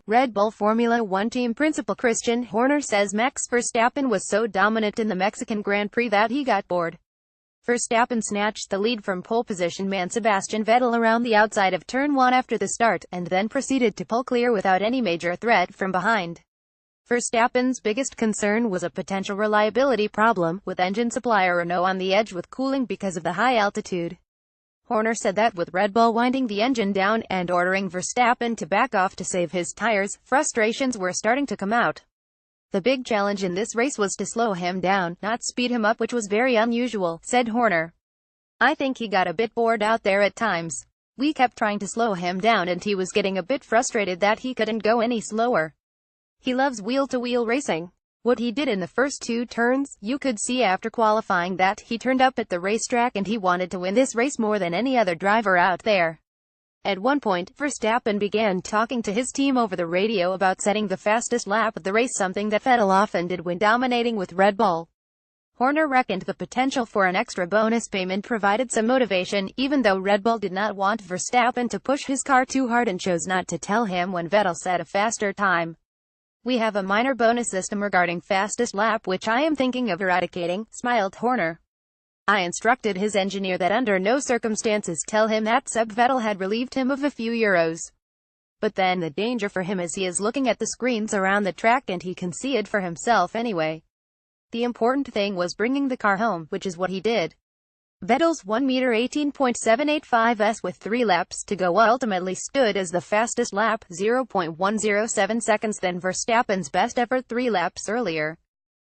Red Bull Formula One team principal Christian Horner says Max Verstappen was so dominant in the Mexican Grand Prix that he got bored. Verstappen snatched the lead from pole position man Sebastian Vettel around the outside of turn 1 after the start, and then proceeded to pull clear without any major threat from behind. Verstappen's biggest concern was a potential reliability problem, with engine supplier Renault on the edge with cooling because of the high altitude. Horner said that with Red Bull winding the engine down and ordering Verstappen to back off to save his tires, frustrations were starting to come out. The big challenge in this race was to slow him down, not speed him up, which was very unusual, said Horner. I think he got a bit bored out there at times. We kept trying to slow him down and he was getting a bit frustrated that he couldn't go any slower. He loves wheel-to-wheel racing. What he did in the first 2 turns, you could see after qualifying that he turned up at the racetrack and he wanted to win this race more than any other driver out there. At one point, Verstappen began talking to his team over the radio about setting the fastest lap of the race, something that Vettel often did when dominating with Red Bull. Horner reckoned the potential for an extra bonus payment provided some motivation, even though Red Bull did not want Verstappen to push his car too hard and chose not to tell him when Vettel set a faster time. We have a minor bonus system regarding fastest lap which I am thinking of eradicating, smiled Horner. I instructed his engineer that under no circumstances tell him that Vettel had relieved him of a few euros. But then the danger for him is he is looking at the screens around the track and he can see it for himself anyway. The important thing was bringing the car home, which is what he did. Vettel's 1m18.785s with 3 laps to go ultimately stood as the fastest lap, 0.107 seconds than Verstappen's best effort 3 laps earlier.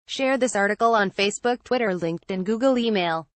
Share this article on Facebook, Twitter, LinkedIn, Google, email.